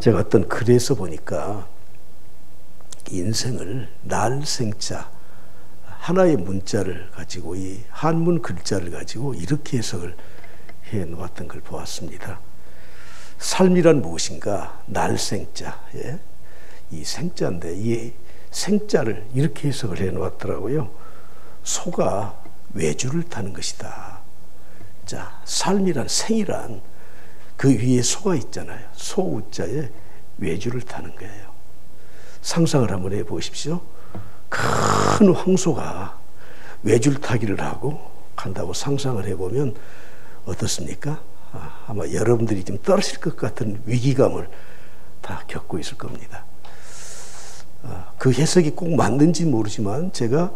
제가 어떤 글에서 보니까 인생을 날생자 하나의 문자를 가지고 이 한문 글자를 가지고 이렇게 해석을 해 놓았던 걸 보았습니다. 삶이란 무엇인가? 날생자. 예? 이 생자인데 이 생자를 이렇게 해석을 해 놓았더라고요. 소가 외주를 타는 것이다. 자, 삶이란 생이란 그 위에 소가 있잖아요. 소우자에 외주를 타는 거예요. 상상을 한번 해보십시오. 큰 황소가 외줄 타기를 하고 간다고 상상을 해보면 어떻습니까? 아마 여러분들이 좀 떨어질 것 같은 위기감을 다 겪고 있을 겁니다. 그 해석이 꼭 맞는지 모르지만 제가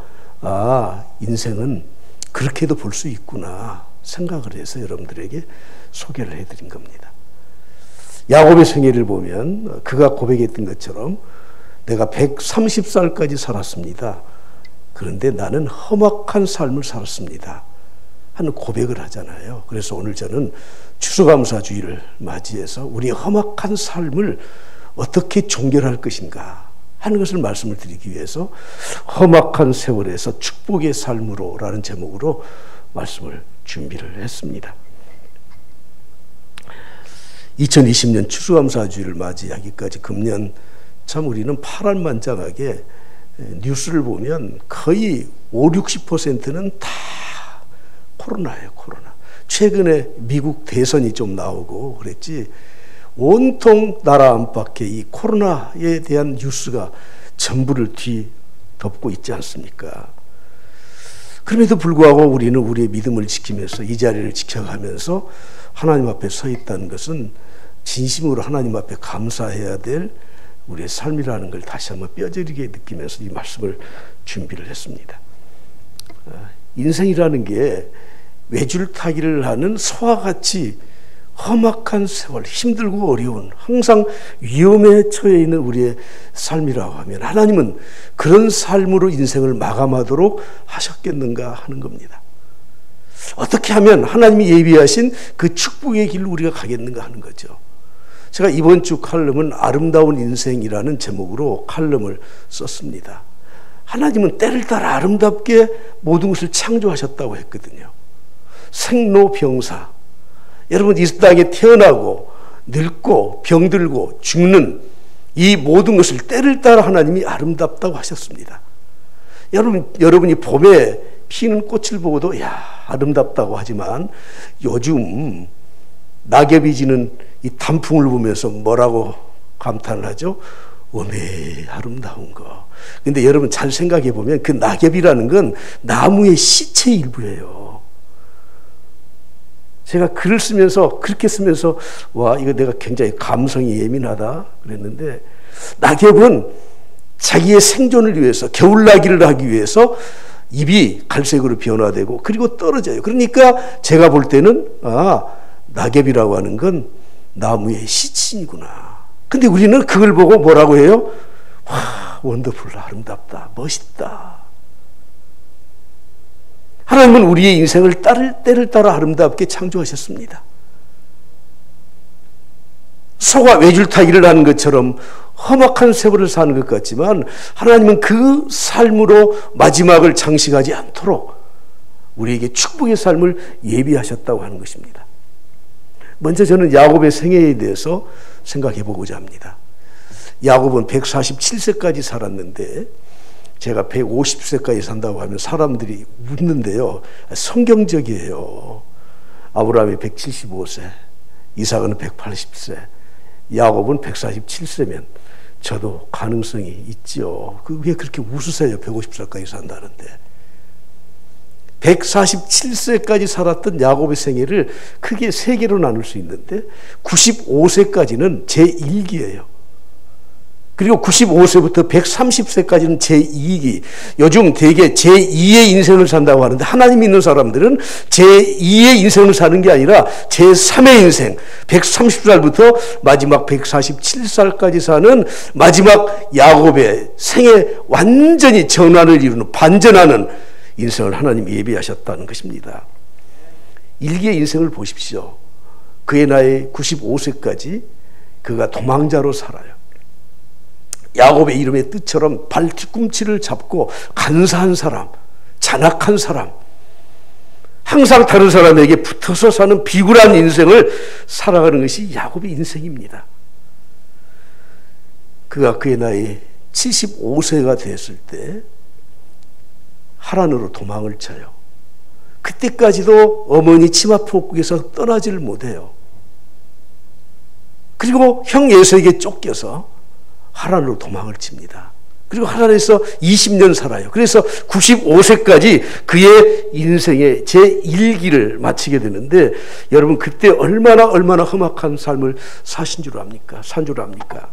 인생은 그렇게도 볼 수 있구나 생각을 해서 여러분들에게 소개를 해드린 겁니다. 야곱의 생애를 보면 그가 고백했던 것처럼 내가 130살까지 살았습니다. 그런데 나는 험악한 삶을 살았습니다 하는 고백을 하잖아요. 그래서 오늘 저는 추수감사주의를 맞이해서 우리의 험악한 삶을 어떻게 종결할 것인가 하는 것을 말씀을 드리기 위해서 험악한 세월에서 축복의 삶으로 라는 제목으로 말씀을 준비를 했습니다. 2020년 추수감사주의를 맞이하기까지 금년 참 우리는 파란만장하게 뉴스를 보면 거의 50~60%는 다 코로나예요. 코로나. 최근에 미국 대선이 좀 나오고 그랬지 온통 나라 안팎에 이 코로나에 대한 뉴스가 전부를 뒤덮고 있지 않습니까? 그럼에도 불구하고 우리는 우리의 믿음을 지키면서 이 자리를 지켜가면서 하나님 앞에 서 있다는 것은 진심으로 하나님 앞에 감사해야 될 우리의 삶이라는 걸 다시 한번 뼈저리게 느끼면서 이 말씀을 준비를 했습니다. 인생이라는 게 외줄타기를 하는 소와 같이 험악한 세월, 힘들고 어려운 항상 위험에 처해 있는 우리의 삶이라고 하면 하나님은 그런 삶으로 인생을 마감하도록 하셨겠는가 하는 겁니다. 어떻게 하면 하나님이 예비하신 그 축복의 길로 우리가 가겠는가 하는 거죠. 제가 이번 주 칼럼은 아름다운 인생이라는 제목으로 칼럼을 썼습니다. 하나님은 때를 따라 아름답게 모든 것을 창조하셨다고 했거든요. 생로병사, 여러분 이 땅에 태어나고 늙고 병들고 죽는 이 모든 것을 때를 따라 하나님이 아름답다고 하셨습니다. 여러분이 봄에 피는 꽃을 보고도 아름답다고 하지만 요즘 낙엽이 지는 이 단풍을 보면서 뭐라고 감탄을 하죠? 어메 아름다운 거. 근데 여러분 잘 생각해 보면 그 낙엽이라는 건 나무의 시체 일부예요. 제가 글을 쓰면서 그렇게 쓰면서 와 이거 내가 굉장히 감성이 예민하다 그랬는데 낙엽은 자기의 생존을 위해서 겨울나기를 하기 위해서 잎이 갈색으로 변화되고 그리고 떨어져요. 그러니까 제가 볼 때는 낙엽이라고 하는 건 나무의 시친이구나. 근데 우리는 그걸 보고 뭐라고 해요? 와 원더풀 아름답다 멋있다. 하나님은 우리의 인생을 때를 따라 아름답게 창조하셨습니다. 소가 외줄타기를 하는 것처럼 험악한 세월을 사는 것 같지만 하나님은 그 삶으로 마지막을 장식하지 않도록 우리에게 축복의 삶을 예비하셨다고 하는 것입니다. 먼저 저는 야곱의 생애에 대해서 생각해 보고자 합니다. 야곱은 147세까지 살았는데 제가 150세까지 산다고 하면 사람들이 웃는데요. 성경적이에요. 아브라함이 175세, 이삭은 180세, 야곱은 147세면 저도 가능성이 있죠. 왜 그렇게 웃으세요? 150살까지 산다는데. 147세까지 살았던 야곱의 생애를 크게 세 개로 나눌 수 있는데 95세까지는 제1기예요. 그리고 95세부터 130세까지는 제2기. 요즘 되게 제2의 인생을 산다고 하는데 하나님 믿는 사람들은 제2의 인생을 사는 게 아니라 제3의 인생, 130살부터 마지막 147살까지 사는 마지막 야곱의 생애 완전히 전환을 이루는 반전하는 인생을 하나님이 예비하셨다는 것입니다. 일기의 인생을 보십시오. 그의 나이 95세까지 그가 도망자로 살아요. 야곱의 이름의 뜻처럼 발 뒤꿈치를 잡고 간사한 사람, 잔악한 사람, 항상 다른 사람에게 붙어서 사는 비굴한 인생을 살아가는 것이 야곱의 인생입니다. 그가 그의 나이 75세가 됐을 때 하란으로 도망을 쳐요. 그때까지도 어머니 치마폭국에서 떠나지를 못해요. 그리고 형 에서에게 쫓겨서 하란으로 도망을 칩니다. 그리고 하란에서 20년 살아요. 그래서 95세까지 그의 인생의 제1기를 마치게 되는데, 여러분 그때 얼마나 험악한 삶을 사신 줄 압니까? 산 줄 압니까?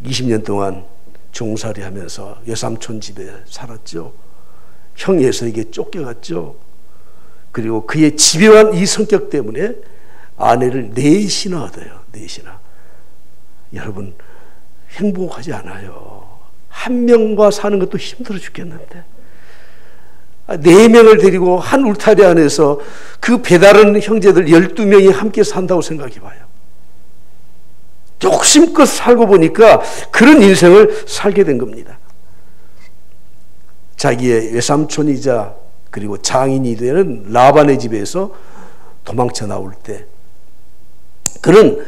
20년 동안 종살이 하면서 외삼촌 집에 살았죠. 형 에서에게 쫓겨갔죠. 그리고 그의 집요한 이 성격 때문에 아내를 넷이나 얻어요. 넷이나. 여러분 행복하지 않아요. 한 명과 사는 것도 힘들어 죽겠는데 4명을 데리고 한 울타리 안에서 그 배다른 형제들 12명이 함께 산다고 생각해 봐요. 욕심껏 살고 보니까 그런 인생을 살게 된 겁니다. 자기의 외삼촌이자 그리고 장인이 되는 라반의 집에서 도망쳐 나올 때 그는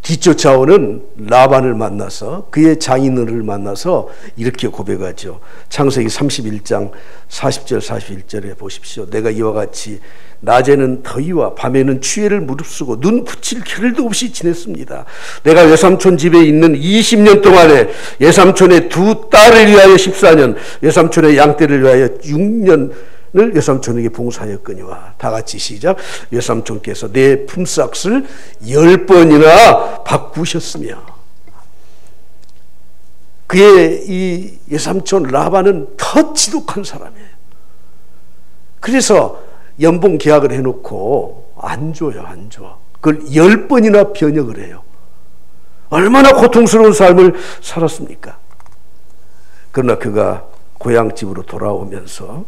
뒤쫓아오는 라반을 만나서 그의 장인어른을 만나서 이렇게 고백하죠. 창세기 31장 40절 41절에 보십시오. 내가 이와 같이 낮에는 더위와 밤에는 추위를 무릅쓰고 눈 붙일 겨를도 없이 지냈습니다. 내가 외삼촌 집에 있는 20년 동안에 외삼촌의 2 딸을 위하여 14년, 외삼촌의 양떼를 위하여 6년을 외삼촌에게 봉사하였거니와. 다 같이 시작. 외삼촌께서 내 품삯을 10번이나 바꾸셨으며. 그의 이 외삼촌 라반은 더 지독한 사람이에요. 그래서 연봉 계약을 해놓고 안 줘요. 안 줘. 그걸 10번이나 변역을 해요. 얼마나 고통스러운 삶을 살았습니까? 그러나 그가 고향집으로 돌아오면서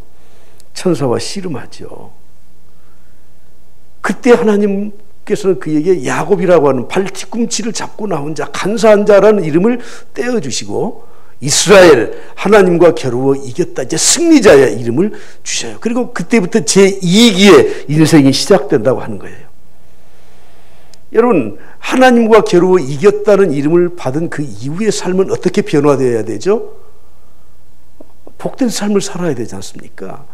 천사와 씨름하죠. 그때 하나님께서는 그에게 야곱이라고 하는 발 뒤꿈치를 잡고 나온 자, 간사한 자라는 이름을 떼어주시고 이스라엘, 하나님과 겨루어 이겼다, 이제 승리자의 이름을 주셔요. 그리고 그때부터 제2기의 인생이 시작된다고 하는 거예요. 여러분, 하나님과 겨루어 이겼다는 이름을 받은 그 이후의 삶은 어떻게 변화되어야 되죠? 복된 삶을 살아야 되지 않습니까?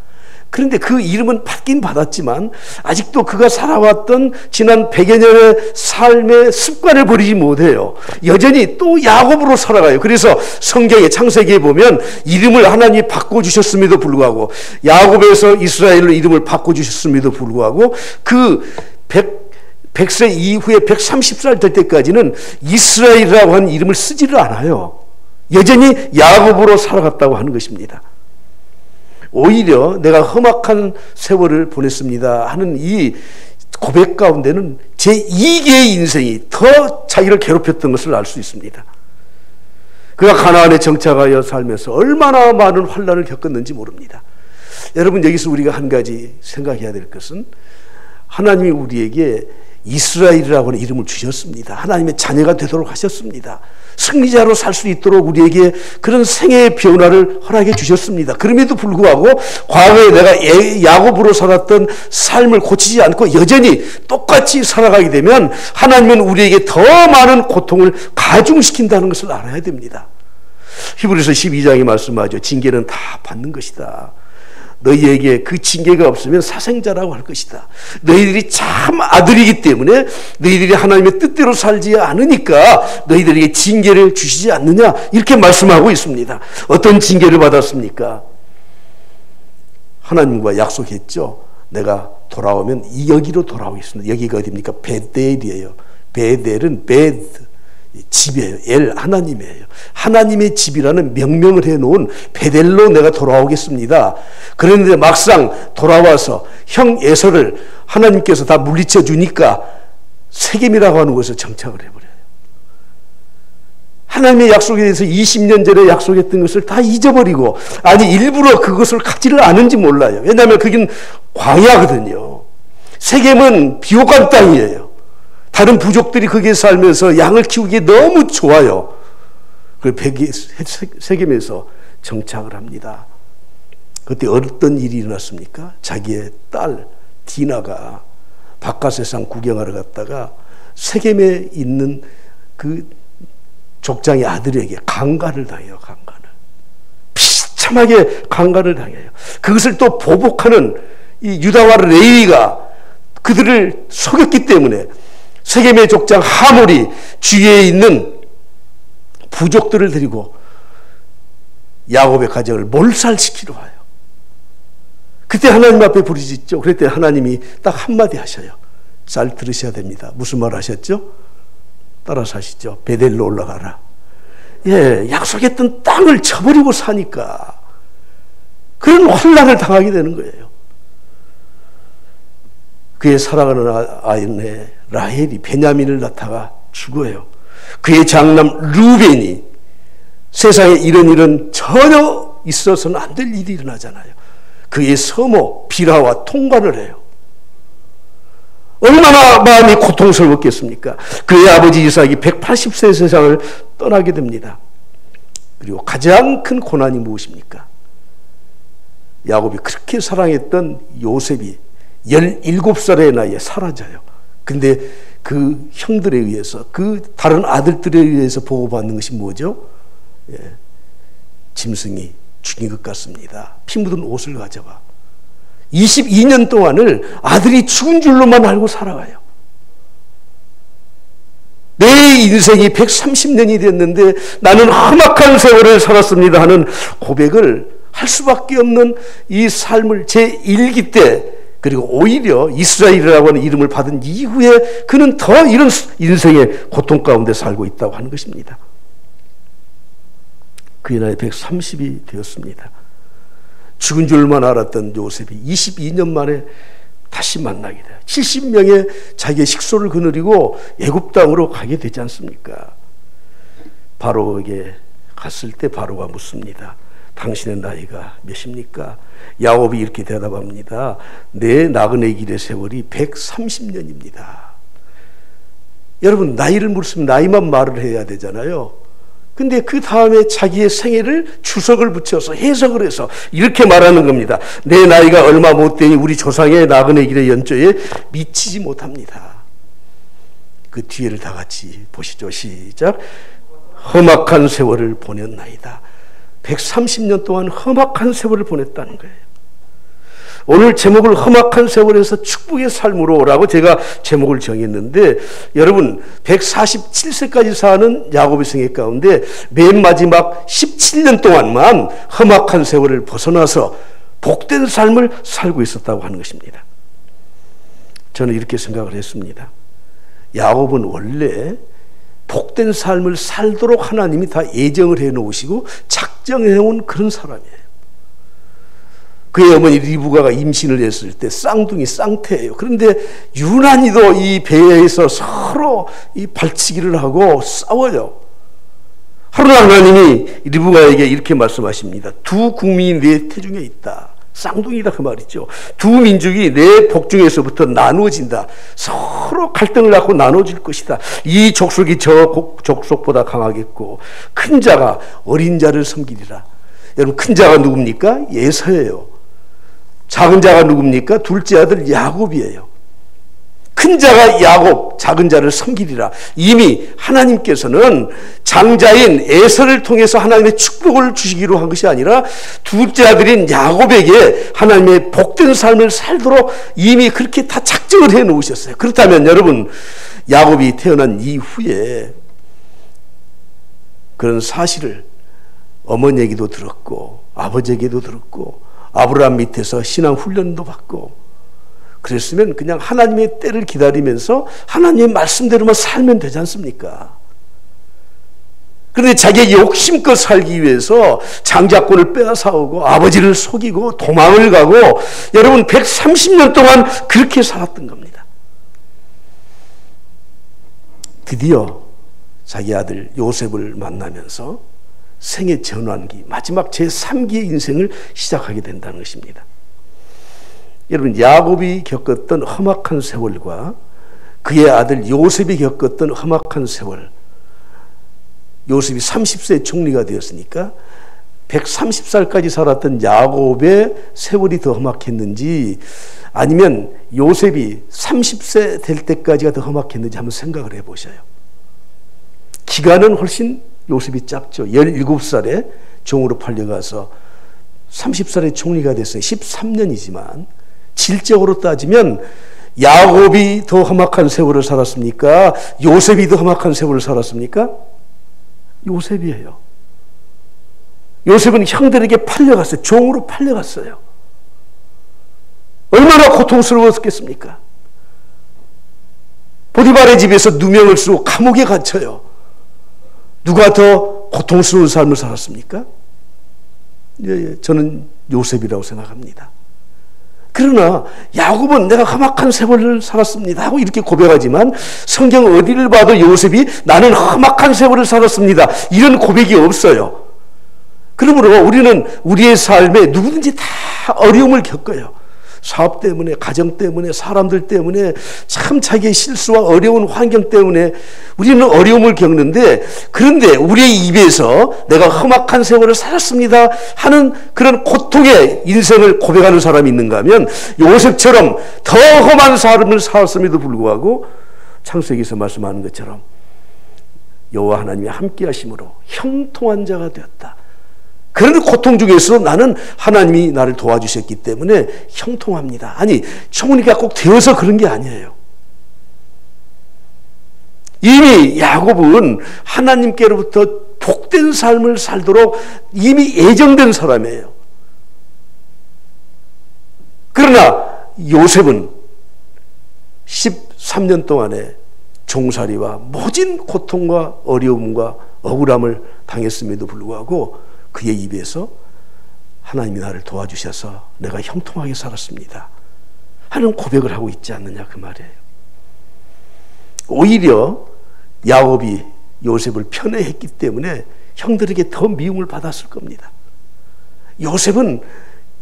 그런데 그 이름은 받긴 받았지만 아직도 그가 살아왔던 지난 100여 년의 삶의 습관을 버리지 못해요. 여전히 또 야곱으로 살아가요. 그래서 성경의 창세기에 보면 이름을 하나님이 바꿔주셨음에도 불구하고, 야곱에서 이스라엘로 이름을 바꿔주셨음에도 불구하고 그 100세 이후에 130살 될 때까지는 이스라엘이라고 하는 이름을 쓰지를 않아요. 여전히 야곱으로 살아갔다고 하는 것입니다. 오히려 내가 험악한 세월을 보냈습니다 하는 이 고백 가운데는 제2기의 인생이 더 자기를 괴롭혔던 것을 알 수 있습니다. 그가 가나안에 정착하여 살면서 얼마나 많은 환난을 겪었는지 모릅니다. 여러분, 여기서 우리가 한 가지 생각해야 될 것은 하나님이 우리에게 이스라엘이라고 하는 이름을 주셨습니다. 하나님의 자녀가 되도록 하셨습니다. 승리자로 살 수 있도록 우리에게 그런 생애의 변화를 허락해 주셨습니다. 그럼에도 불구하고 과거에 내가 야곱으로 살았던 삶을 고치지 않고 여전히 똑같이 살아가게 되면 하나님은 우리에게 더 많은 고통을 가중시킨다는 것을 알아야 됩니다. 히브리서 12장이 말씀하죠. 징계는 다 받는 것이다. 너희에게 그 징계가 없으면 사생자라고 할 것이다. 너희들이 참 아들이기 때문에 너희들이 하나님의 뜻대로 살지 않으니까 너희들에게 징계를 주시지 않느냐, 이렇게 말씀하고 있습니다. 어떤 징계를 받았습니까? 하나님과 약속했죠. 내가 돌아오면 여기로 돌아오겠습니다. 여기가 어디입니까? 베델이에요. 베델은 베드, 집이에요. 엘, 하나님이에요. 하나님의 집이라는 명명을 해놓은 베델로 내가 돌아오겠습니다. 그런데 막상 돌아와서 형 에서를 하나님께서 다 물리쳐 주니까 세겜이라고 하는 곳에 정착을 해버려요. 하나님의 약속에 대해서 20년 전에 약속했던 것을 다 잊어버리고, 아니 일부러 그것을 갖지를 않은지 몰라요. 왜냐하면 그긴 광야거든요. 세겜은 비옥한 땅이에요. 다른 부족들이 거기에 살면서 양을 키우기에 너무 좋아요. 세겜에서 정착을 합니다. 그때 어떤 일이 일어났습니까? 자기의 딸 디나가 바깥 세상 구경하러 갔다가 세겜에 있는 그 족장의 아들에게 강간을 당해요. 비참하게 강간을 당해요. 그것을 또 보복하는 이 유다와 레위가 그들을 속였기 때문에 세겜의 족장 하몰이 주위에 있는 부족들을 데리고 야곱의 가정을 몰살시키러 와요. 그때 하나님 앞에 부르짖죠. 그럴 때 하나님이 딱 한마디 하셔요. 잘 들으셔야 됩니다. 무슨 말 하셨죠? 따라서 하시죠. 베델로 올라가라. 예, 약속했던 땅을 쳐버리고 사니까 그런 혼란을 당하게 되는 거예요. 그의 사랑하는 아내 라헬이 베냐민을 낳다가 죽어요. 그의 장남 루벤이 세상에 이런 일은 전혀 있어서는 안 될 일이 일어나잖아요. 그의 서모 비라와 통관을 해요. 얼마나 마음이 고통스럽겠습니까? 그의 아버지 이삭이 180세 세상을 떠나게 됩니다. 그리고 가장 큰 고난이 무엇입니까? 야곱이 그렇게 사랑했던 요셉이 17살의 나이에 사라져요. 근데 그 형들에 의해서, 그 다른 아들들에 의해서 보호받는 것이 뭐죠? 예, 짐승이 죽인 것 같습니다. 피 묻은 옷을 가져와 22년 동안을 아들이 죽은 줄로만 알고 살아가요. 내 인생이 130년이 됐는데 나는 험악한 세월을 살았습니다 하는 고백을 할 수밖에 없는 이 삶을 제1기 때, 그리고 오히려 이스라엘이라고 하는 이름을 받은 이후에 그는 더 이런 인생의 고통 가운데 살고 있다고 하는 것입니다. 그의 나이 130이 되었습니다. 죽은 줄만 알았던 요셉이 22년 만에 다시 만나게 돼요. 70명의 자기의 식소를 거느리고 애굽 땅으로 가게 되지 않습니까? 바로에게 갔을 때 바로가 묻습니다. 당신의 나이가 몇입니까? 야곱이 이렇게 대답합니다. 내 나그네 길의 세월이 130년입니다. 여러분, 나이를 물으면 나이만 말을 해야 되잖아요. 근데 그 다음에 자기의 생애를 추석을 붙여서 해석을 해서 이렇게 말하는 겁니다. 내 나이가 얼마 못 되니 우리 조상의 나그네 길의 연조에 미치지 못합니다. 그 뒤에를 다 같이 보시죠. 시작. 험악한 세월을 보냈나이다. 130년 동안 험악한 세월을 보냈다는 거예요. 오늘 제목을 험악한 세월에서 축복의 삶으로 라고 제가 제목을 정했는데, 여러분 147세까지 사는 야곱의 생애 가운데 맨 마지막 17년 동안만 험악한 세월을 벗어나서 복된 삶을 살고 있었다고 하는 것입니다. 저는 이렇게 생각을 했습니다. 야곱은 원래 복된 삶을 살도록 하나님이 다 예정을 해놓으시고 작정해온 그런 사람이에요. 그의 어머니 리브가가 임신을 했을 때 쌍둥이 쌍태예요. 그런데 유난히도 이 배에서 서로 이 발치기를 하고 싸워요. 하루나 하나님이 리브가에게 이렇게 말씀하십니다. 두 국민이 내 태중에 있다. 쌍둥이다 그 말이죠. 두 민족이 내 복중에서부터 나누어진다. 서로 갈등을 낳고 나눠질 것이다. 이 족속이 저 족속보다 강하겠고 큰 자가 어린 자를 섬기리라. 여러분, 큰 자가 누굽니까? 에서예요. 작은 자가 누굽니까? 둘째 아들 야곱이에요. 큰 자가 야곱, 작은 자를 섬기리라. 이미 하나님께서는 장자인 에서를 통해서 하나님의 축복을 주시기로 한 것이 아니라 둘째 아들인 야곱에게 하나님의 복된 삶을 살도록 이미 그렇게 다 작정을 해 놓으셨어요. 그렇다면 여러분, 야곱이 태어난 이후에 그런 사실을 어머니에게도 들었고 아버지에게도 들었고 아브라함 밑에서 신앙 훈련도 받고 그랬으면 그냥 하나님의 때를 기다리면서 하나님의 말씀대로만 살면 되지 않습니까? 그런데 자기의 욕심껏 살기 위해서 장자권을 빼앗아오고 아버지를 속이고 도망을 가고 여러분 130년 동안 그렇게 살았던 겁니다. 드디어 자기 아들 요셉을 만나면서 생애 전환기, 마지막 제3기의 인생을 시작하게 된다는 것입니다. 여러분, 야곱이 겪었던 험악한 세월과 그의 아들 요셉이 겪었던 험악한 세월, 요셉이 30세에 총리가 되었으니까 130살까지 살았던 야곱의 세월이 더 험악했는지 아니면 요셉이 30세 될 때까지가 더 험악했는지 한번 생각을 해보셔요. 기간은 훨씬 요셉이 짧죠. 17살에 종으로 팔려가서 30살에 총리가 됐어요. 13년이지만 질적으로 따지면 야곱이 더 험악한 세월을 살았습니까? 요셉이 더 험악한 세월을 살았습니까? 요셉이에요. 요셉은 형들에게 팔려갔어요. 종으로 팔려갔어요. 얼마나 고통스러웠겠습니까? 보디발의 집에서 누명을 쓰고 감옥에 갇혀요. 누가 더 고통스러운 삶을 살았습니까? 예, 저는 요셉이라고 생각합니다. 그러나 야곱은 내가 험악한 세월을 살았습니다 하고 이렇게 고백하지만 성경 어디를 봐도 요셉이 나는 험악한 세월을 살았습니다 이런 고백이 없어요. 그러므로 우리는 우리의 삶에 누구든지 다 어려움을 겪어요. 사업 때문에, 가정 때문에, 사람들 때문에, 참 자기의 실수와 어려운 환경 때문에 우리는 어려움을 겪는데, 그런데 우리의 입에서 내가 험악한 세월을 살았습니다 하는 그런 고통의 인생을 고백하는 사람이 있는가 하면 요셉처럼 더 험한 삶을 살았음에도 불구하고 창세기에서 말씀하는 것처럼 여호와 하나님이 함께 하심으로 형통한 자가 되었다. 그런 고통 중에서 나는 하나님이 나를 도와주셨기 때문에 형통합니다. 아니, 총리가 꼭 되어서 그런 게 아니에요. 이미 야곱은 하나님께로부터 복된 삶을 살도록 이미 예정된 사람이에요. 그러나 요셉은 13년 동안의 종살이와 모진 고통과 어려움과 억울함을 당했음에도 불구하고 그의 입에서 하나님이 나를 도와주셔서 내가 형통하게 살았습니다 하는 고백을 하고 있지 않느냐 그 말이에요. 오히려 야곱이 요셉을 편애했기 때문에 형들에게 더 미움을 받았을 겁니다. 요셉은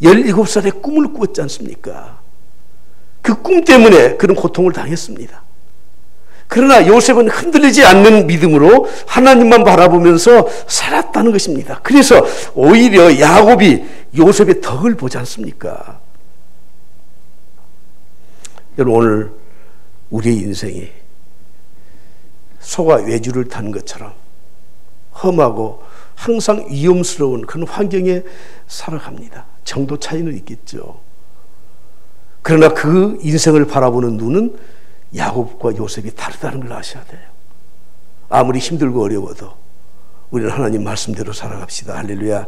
17살에 꿈을 꾸었지 않습니까? 그 꿈 때문에 그런 고통을 당했습니다. 그러나 요셉은 흔들리지 않는 믿음으로 하나님만 바라보면서 살았다는 것입니다. 그래서 오히려 야곱이 요셉의 덕을 보지 않습니까? 여러분, 오늘 우리의 인생이 소가 외주를 타는 것처럼 험하고 항상 위험스러운 그런 환경에 살아갑니다. 정도 차이는 있겠죠. 그러나 그 인생을 바라보는 눈은 야곱과 요셉이 다르다는 걸 아셔야 돼요. 아무리 힘들고 어려워도 우리는 하나님 말씀대로 살아갑시다. 할렐루야.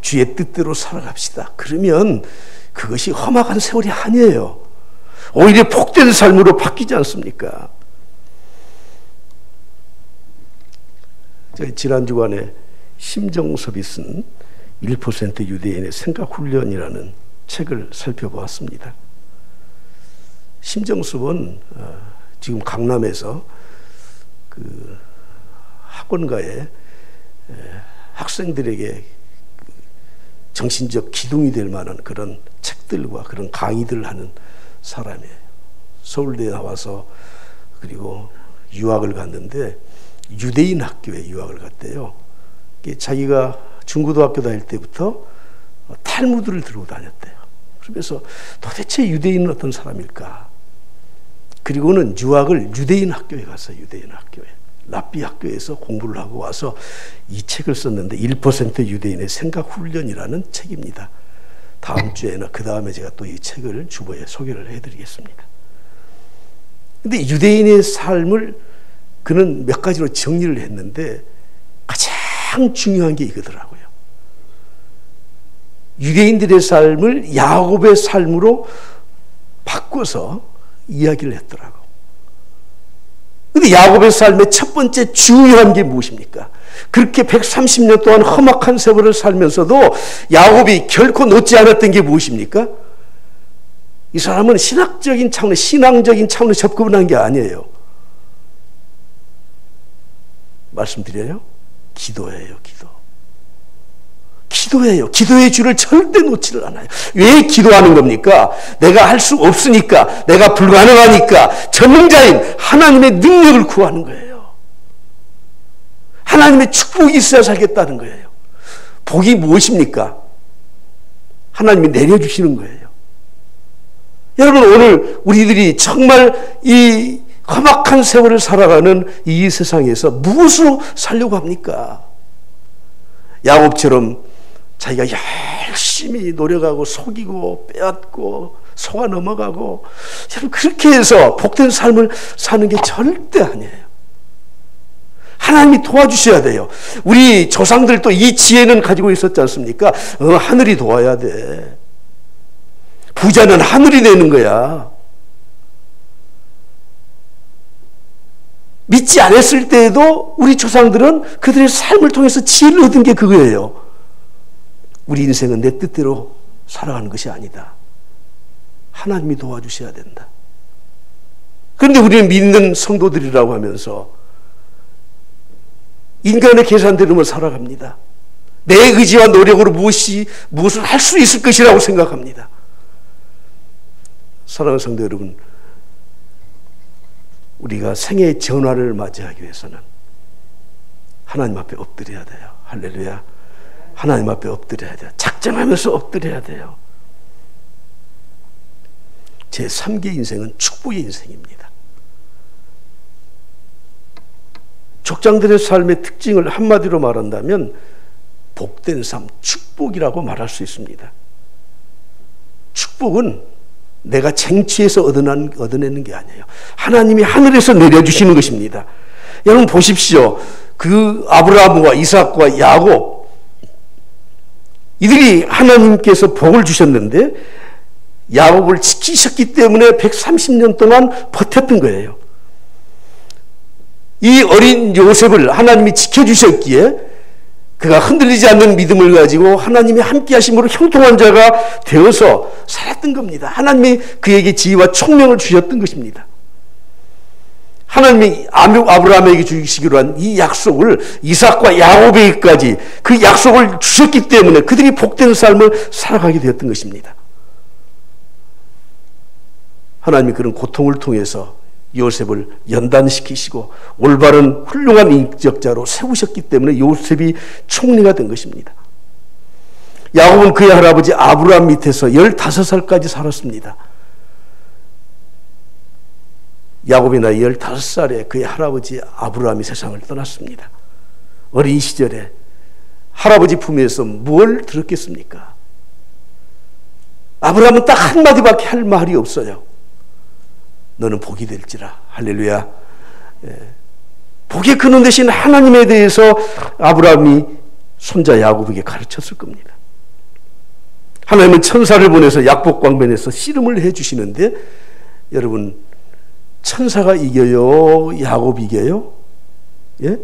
주의 뜻대로 살아갑시다. 그러면 그것이 험악한 세월이 아니에요. 오히려 복된 삶으로 바뀌지 않습니까? 지난 주간에 심정섭이 쓴 1% 유대인의 생각훈련이라는 책을 살펴보았습니다. 심정섭은 지금 강남에서 그 학원가에 학생들에게 정신적 기둥이 될 만한 그런 책들과 그런 강의들을 하는 사람이에요. 서울대에 나와서 그리고 유학을 갔는데 유대인 학교에 유학을 갔대요. 자기가 중고등학교 다닐 때부터 탈무드를 들고 다녔대요. 그래서 도대체 유대인은 어떤 사람일까? 그리고는 유학을 유대인 학교에 갔어요. 유대인 학교에. 랍비 학교에서 공부를 하고 와서 이 책을 썼는데 1% 유대인의 생각훈련이라는 책입니다. 다음 주에나 그 다음에 제가 또 이 책을 주보에 소개를 해드리겠습니다. 근데 유대인의 삶을 그는 몇 가지로 정리를 했는데 가장 중요한 게 이거더라고요. 유대인들의 삶을 야곱의 삶으로 바꿔서 이야기를 했더라고. 근데 야곱의 삶의 첫 번째 중요한 게 무엇입니까? 그렇게 130년 동안 험악한 세월을 살면서도 야곱이 결코 놓지 않았던 게 무엇입니까? 이 사람은 신앙적인 차원에 접근을 한 게 아니에요. 말씀드려요? 기도예요, 기도. 기도해요. 기도의 줄을 절대 놓지를 않아요. 왜 기도하는 겁니까? 내가 할 수 없으니까, 내가 불가능하니까 전능자인 하나님의 능력을 구하는 거예요. 하나님의 축복이 있어야 살겠다는 거예요. 복이 무엇입니까? 하나님이 내려주시는 거예요. 여러분, 오늘 우리들이 정말 이 험악한 세월을 살아가는 이 세상에서 무엇으로 살려고 합니까? 야곱처럼 자기가 열심히 노력하고 속이고 빼앗고 속아 넘어가고, 여러분, 그렇게 해서 복된 삶을 사는 게 절대 아니에요. 하나님이 도와주셔야 돼요. 우리 조상들도 이 지혜는 가지고 있었지 않습니까? 하늘이 도와야 돼. 부자는 하늘이 내는 거야. 믿지 않았을 때에도 우리 조상들은 그들의 삶을 통해서 지혜를 얻은 게 그거예요. 우리 인생은 내 뜻대로 살아가는 것이 아니다. 하나님이 도와주셔야 된다. 그런데 우리는 믿는 성도들이라고 하면서 인간의 계산대로만 살아갑니다. 내 의지와 노력으로 무엇을 할 수 있을 것이라고 생각합니다. 사랑하는 성도 여러분, 우리가 생애의 전화를 맞이하기 위해서는 하나님 앞에 엎드려야 돼요. 할렐루야. 하나님 앞에 엎드려야 돼요. 작정하면서 엎드려야 돼요. 제 3계 인생은 축복의 인생입니다. 족장들의 삶의 특징을 한마디로 말한다면 복된 삶, 축복이라고 말할 수 있습니다. 축복은 내가 쟁취해서 얻어내는 게 아니에요. 하나님이 하늘에서 내려주시는 것입니다. 여러분 보십시오. 그 아브라함과 이삭과 야곱, 이들이 하나님께서 복을 주셨는데 야곱을 지키셨기 때문에 130년 동안 버텼던 거예요. 이 어린 요셉을 하나님이 지켜주셨기에 그가 흔들리지 않는 믿음을 가지고 하나님이 함께 하심으로 형통한 자가 되어서 살았던 겁니다. 하나님이 그에게 지혜와 총명을 주셨던 것입니다. 하나님이 아브라함에게 주시기로 한 이 약속을 이삭과 야곱에게까지 그 약속을 주셨기 때문에 그들이 복된 삶을 살아가게 되었던 것입니다. 하나님이 그런 고통을 통해서 요셉을 연단시키시고 올바른 훌륭한 인격자로 세우셨기 때문에 요셉이 총리가 된 것입니다. 야곱은 그의 할아버지 아브라함 밑에서 15살까지 살았습니다. 야곱의 나이 15살에 그의 할아버지 아브라함이 세상을 떠났습니다. 어린 시절에 할아버지 품에서 뭘 들었겠습니까? 아브라함은 딱 한마디밖에 할 말이 없어요. 너는 복이 될지라. 할렐루야. 복의 근원 되신 하나님에 대해서 아브라함이 손자 야곱에게 가르쳤을 겁니다. 하나님은 천사를 보내서 약복광변에서 씨름을 해주시는데, 여러분, 천사가 이겨요? 야곱이 이겨요? 예?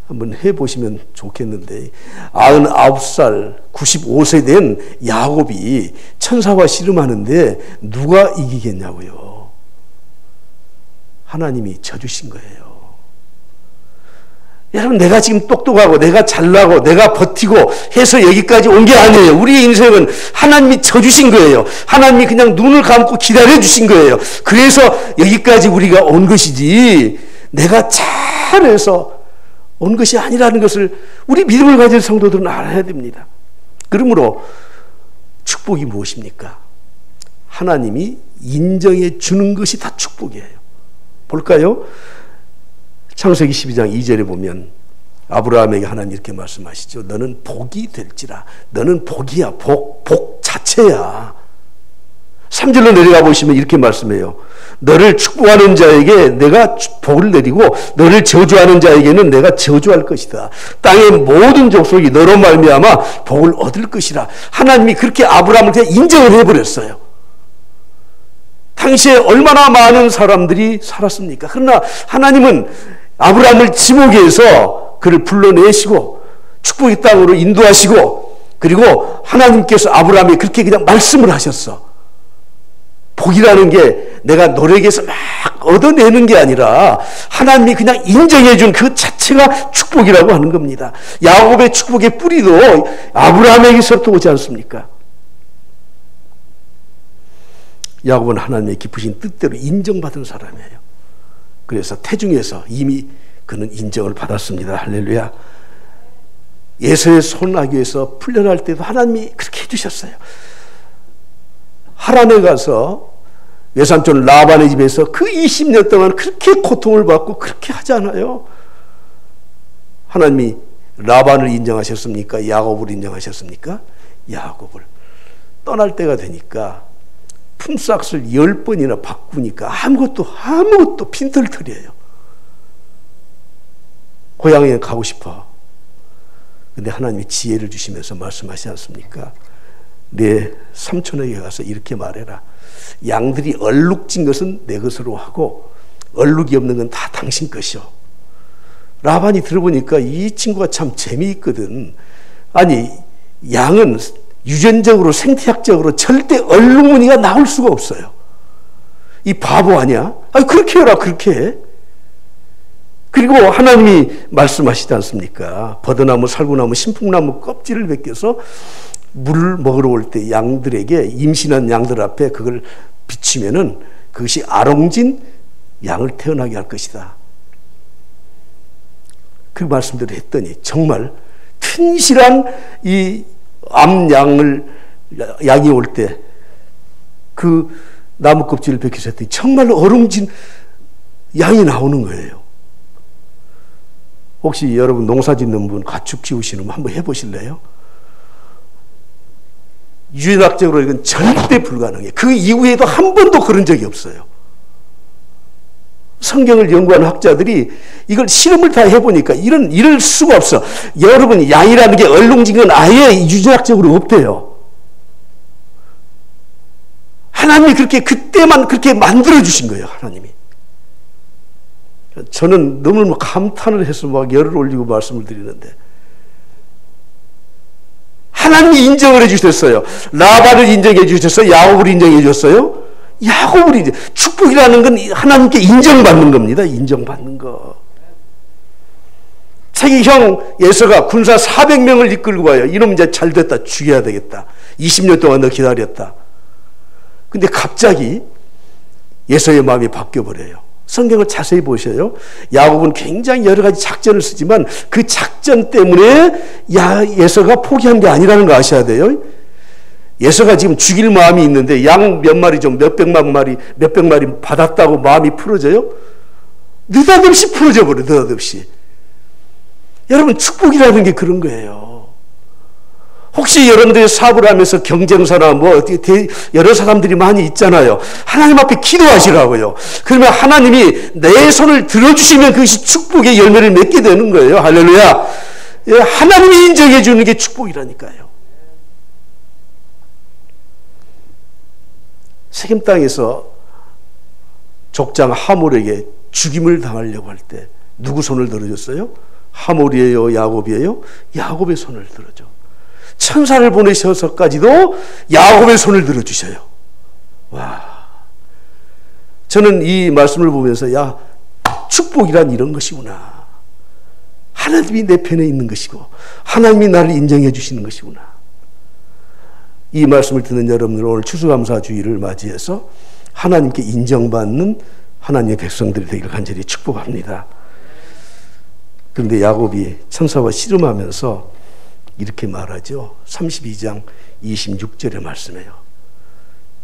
한번 해보시면 좋겠는데, 99살, 95세 된 야곱이 천사와 씨름하는데 누가 이기겠냐고요? 하나님이 져주신 거예요. 여러분, 내가 지금 똑똑하고 내가 잘나고 내가 버티고 해서 여기까지 온 게 아니에요. 우리의 인생은 하나님이 져주신 거예요. 하나님이 그냥 눈을 감고 기다려주신 거예요. 그래서 여기까지 우리가 온 것이지 내가 잘해서 온 것이 아니라는 것을 우리 믿음을 가진 성도들은 알아야 됩니다. 그러므로 축복이 무엇입니까? 하나님이 인정해 주는 것이 다 축복이에요. 볼까요? 창세기 12장 2절에 보면 아브라함에게 하나님 이렇게 말씀하시죠. 너는 복이 될지라. 너는 복이야. 복 자체야. 3절로 내려가 보시면 이렇게 말씀해요. 너를 축복하는 자에게 내가 복을 내리고 너를 저주하는 자에게는 내가 저주할 것이다. 땅의 모든 족속이 너로 말미암아 복을 얻을 것이라. 하나님이 그렇게 아브라함을 그냥 인정을 해버렸어요. 당시에 얼마나 많은 사람들이 살았습니까? 그러나 하나님은 아브라함을 지목해서 그를 불러내시고 축복의 땅으로 인도하시고, 그리고 하나님께서 아브라함이 그렇게 그냥 말씀을 하셨어. 복이라는 게 내가 노력해서 막 얻어내는 게 아니라 하나님이 그냥 인정해 준 그 자체가 축복이라고 하는 겁니다. 야곱의 축복의 뿌리도 아브라함에게서부터 오지 않습니까? 야곱은 하나님의 깊으신 뜻대로 인정받은 사람이에요. 그래서 태중에서 이미 그는 인정을 받았습니다. 할렐루야. 에서의 손아귀에서 풀려날 때도 하나님이 그렇게 해주셨어요. 하란에 가서 외삼촌 라반의 집에서 그 20년 동안 그렇게 고통을 받고 그렇게 하잖아요. 하나님이 라반을 인정하셨습니까? 야곱을 인정하셨습니까? 야곱을. 떠날 때가 되니까 품삯을 10번이나 바꾸니까 아무것도 빈털털이에요. 고향에 가고 싶어. 근데 하나님이 지혜를 주시면서 말씀하시지 않습니까? 내 삼촌에게 가서 이렇게 말해라. 양들이 얼룩진 것은 내 것으로 하고 얼룩이 없는 건 다 당신 것이요. 라반이 들어보니까 이 친구가 참 재미있거든. 아니, 양은 유전적으로 생태학적으로 절대 얼룩무늬가 나올 수가 없어요. 이 바보 아니야? 아니, 그렇게 해라, 그렇게 해. 그리고 하나님이 말씀하시지 않습니까? 버드나무, 살구나무, 신풍나무 껍질을 벗겨서 물을 먹으러 올 때 양들에게, 임신한 양들 앞에 그걸 비치면은 그것이 아롱진 양을 태어나게 할 것이다. 그 말씀대로 했더니 정말 튼실한 이 양이 올 때 그 나무 껍질을 벗겨서 했더니 정말로 어롱진 양이 나오는 거예요. 혹시 여러분 농사 짓는 분, 가축 키우시는 분 한번 해보실래요? 유전학적으로 이건 절대 불가능해요. 그 이후에도 한 번도 그런 적이 없어요. 성경을 연구하는 학자들이 이걸 실험을 다 해보니까 이럴 수가 없어. 여러분, 양이라는 게 얼룩진 건 아예 유전학적으로 없대요. 하나님이 그때만 그렇게 만들어주신 거예요, 하나님이. 저는 너무 감탄을 해서 열을 올리고 말씀을 드리는데, 하나님이 인정을 해주셨어요. 라반을 인정해 주셨어요. 야곱을 인정해 주셨어요. 야곱을 축복이라는 건 하나님께 인정받는 겁니다. 인정받는 거. 자기 형 예서가 군사 400명을 이끌고 와요. 이놈 이제 잘 됐다. 죽여야 되겠다. 20년 동안 너 기다렸다. 근데 갑자기 예서의 마음이 바뀌어버려요. 성경을 자세히 보셔요. 야곱은 굉장히 여러 가지 작전을 쓰지만 그 작전 때문에 예서가 포기한 게 아니라는 거 아셔야 돼요. 예서가 지금 죽일 마음이 있는데 양 몇 마리 좀 몇백 마리 받았다고 마음이 풀어져요? 느닷없이 풀어져 버려요. 느닷없이. 여러분, 축복이라는 게 그런 거예요. 혹시 여러분들이 사업을 하면서 경쟁사나 여러 사람들이 많이 있잖아요. 하나님 앞에 기도하시라고요. 그러면 하나님이 내 손을 들어주시면 그것이 축복의 열매를 맺게 되는 거예요. 할렐루야. 하나님이 인정해 주는 게 축복이라니까요. 세겜 땅에서 족장 하몰에게 죽임을 당하려고 할 때 누구 손을 들어줬어요? 하몰이에요? 야곱이에요? 야곱의 손을 들어줘. 천사를 보내셔서까지도 야곱의 손을 들어주셔요. 와, 저는 이 말씀을 보면서 축복이란 이런 것이구나. 하나님이 내 편에 있는 것이고 하나님이 나를 인정해 주시는 것이구나. 이 말씀을 듣는 여러분들, 오늘 추수감사주의를 맞이해서 하나님께 인정받는 하나님의 백성들이 되기를 간절히 축복합니다. 그런데 야곱이 천사와 씨름하면서 이렇게 말하죠. 32장 26절의 말씀이에요.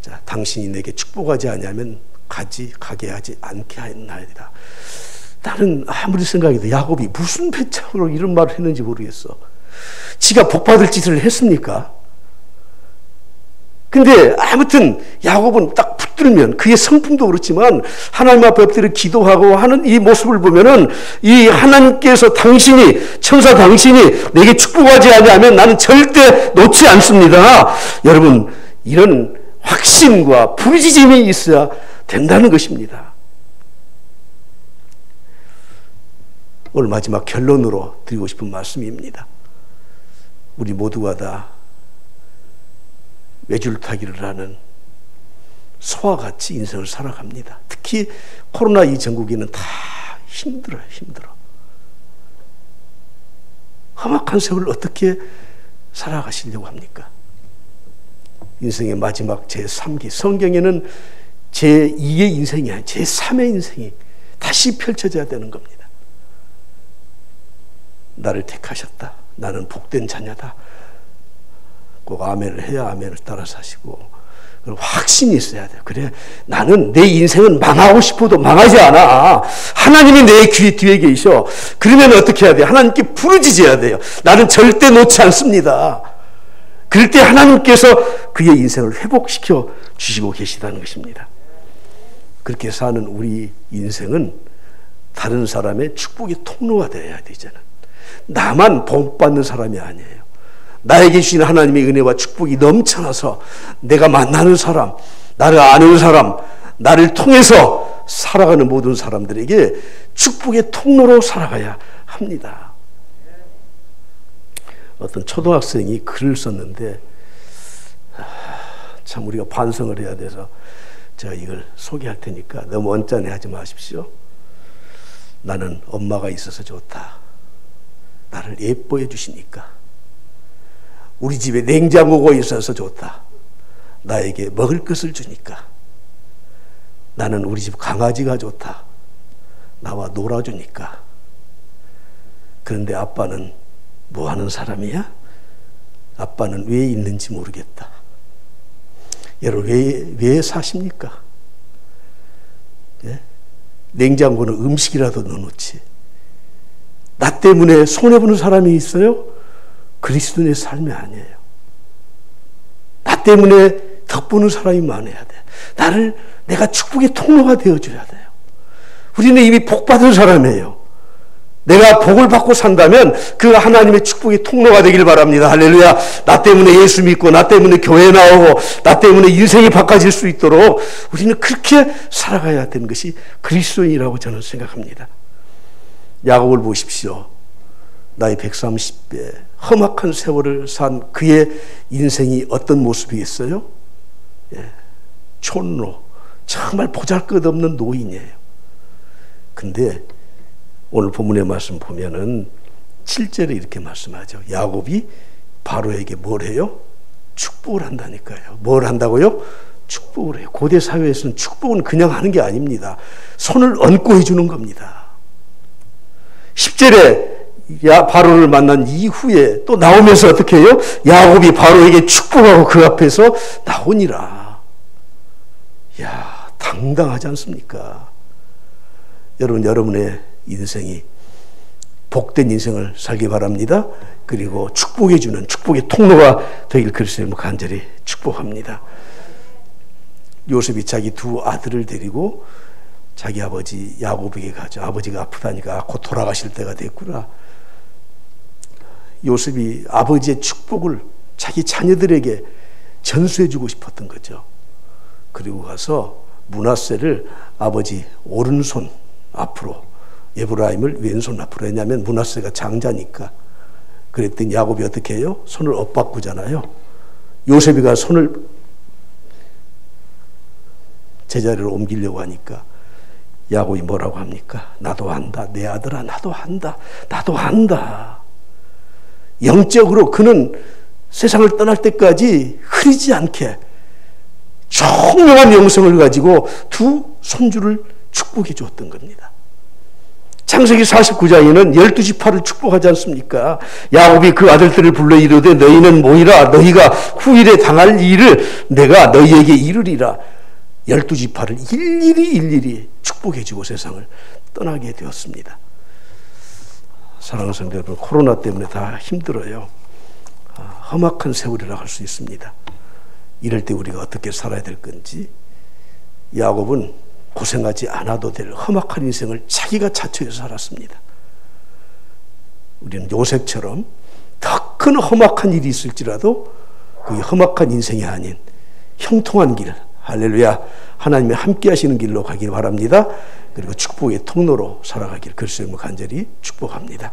자, 당신이 내게 축복하지 않으면 가게 하지 않게 하였나이다. 나는 아무리 생각해도 야곱이 무슨 배짱으로 이런 말을 했는지 모르겠어. 지가 복받을 짓을 했습니까? 근데 아무튼 야곱은 딱 붙들면 그의 성품도 그렇지만 하나님 앞에 엎드려 기도하고 하는 이 모습을 보면은 이 하나님께서 천사 당신이 내게 축복하지 않으면 나는 절대 놓지 않습니다. 여러분, 이런 확신과 부르짖음이 있어야 된다는 것입니다. 오늘 마지막 결론으로 드리고 싶은 말씀입니다. 우리 모두가 다 외줄타기를 하는 소와 같이 인생을 살아갑니다. 특히 특히 코로나 이 전국에는 다 힘들어요. 험악한 세월을 어떻게 살아가시려고 합니까? 인생의 마지막 제3기, 성경에는 제2의 인생이 아니라 제3의 인생이 다시 펼쳐져야 되는 겁니다. 나를 택하셨다. 나는 복된 자녀다. 꼭 아멘을 해야 아멘을 따라서 하시고, 그리고 확신이 있어야 돼요. 그래, 나는 내 인생은 망하고 싶어도 망하지 않아. 하나님이 내 귀 뒤에 계셔. 그러면 어떻게 해야 돼요? 하나님께 부르짖어야 돼요. 나는 절대 놓지 않습니다. 그럴 때 하나님께서 그의 인생을 회복시켜 주시고 계시다는 것입니다. 그렇게 사는 우리 인생은 다른 사람의 축복의 통로가 되어야 되잖아요. 나만 복받는 사람이 아니에요. 나에게 주신 하나님의 은혜와 축복이 넘쳐나서 내가 만나는 사람, 나를 아는 사람, 나를 통해서 살아가는 모든 사람들에게 축복의 통로로 살아가야 합니다. 어떤 초등학생이 글을 썼는데 참 우리가 반성을 해야 돼서 제가 이걸 소개할 테니까 너무 언짢아하지 마십시오. 나는 엄마가 있어서 좋다. 나를 예뻐해 주시니까. 우리 집에 냉장고가 있어서 좋다. 나에게 먹을 것을 주니까. 나는 우리 집 강아지가 좋다. 나와 놀아주니까. 그런데 아빠는 뭐 하는 사람이야? 아빠는 왜 있는지 모르겠다. 여러분 왜 사십니까? 예? 냉장고는 음식이라도 넣어놓지. 나 때문에 손해보는 사람이 있어요? 그리스도인의 삶이 아니에요. 나 때문에 덕보는 사람이 많아야 돼. 내가 축복의 통로가 되어줘야 돼요. 우리는 이미 복받은 사람이에요. 내가 복을 받고 산다면 그 하나님의 축복의 통로가 되길 바랍니다. 할렐루야. 나 때문에 예수 믿고 나 때문에 교회 나오고 나 때문에 인생이 바꿔질 수 있도록 우리는 그렇게 살아가야 되는 것이 그리스도인이라고 저는 생각합니다. 야곱을 보십시오. 나이 130배 험악한 세월을 산 그의 인생이 어떤 모습이겠어요? 예, 촌노, 정말 보잘것없는 노인이에요. 근데 오늘 본문의 말씀 보면은 7절에 이렇게 말씀하죠. 야곱이 바로에게 뭘 해요? 축복을 한다니까요. 뭘 한다고요? 축복을 해요. 고대 사회에서는 축복은 그냥 하는 게 아닙니다. 손을 얹고 해주는 겁니다. 10절에 바로를 만난 이후에 또 나오면서 어떻게 해요? 야곱이 바로에게 축복하고 그 앞에서 나오니라. 이야, 당당하지 않습니까? 여러분의 인생이 복된 인생을 살기 바랍니다. 그리고 축복해주는 축복의 통로가 되길 그리스도로 간절히 축복합니다. 요셉이 자기 두 아들을 데리고 자기 아버지 야곱에게 가죠. 아버지가 아프다니까 곧 돌아가실 때가 됐구나. 요셉이 아버지의 축복을 자기 자녀들에게 전수해주고 싶었던 거죠. 그리고 가서 므낫세를 아버지 오른손 앞으로, 에브라임을 왼손 앞으로. 왜냐하면 므낫세가 장자니까. 그랬더니 야곱이 어떻게 해요? 손을 엇바꾸잖아요. 요셉이가 손을 제자리로 옮기려고 하니까 야곱이 뭐라고 합니까? 나도 한다. 내 아들아, 나도 한다. 나도 한다. 영적으로 그는 세상을 떠날 때까지 흐리지 않게 총명한 영성을 가지고 두 손주를 축복해 주었던 겁니다. 창세기 49장에는 12지파를 축복하지 않습니까? 야곱이 그 아들들을 불러 이르되 너희는 모이라. 너희가 후일에 당할 일을 내가 너희에게 이르리라. 12지파를 일일이 축복해 주고 세상을 떠나게 되었습니다. 사랑하는 성도 여러분, 코로나 때문에 다 힘들어요. 험악한 세월이라 할 수 있습니다. 이럴 때 우리가 어떻게 살아야 될 건지. 야곱은 고생하지 않아도 될 험악한 인생을 자기가 자초해서 살았습니다. 우리는 요셉처럼 더 큰 험악한 일이 있을지라도 그게 험악한 인생이 아닌 형통한 길, 할렐루야, 하나님의 함께 하시는 길로 가길 바랍니다. 그리고 축복의 통로로 살아가길 그리스도로 간절히 축복합니다.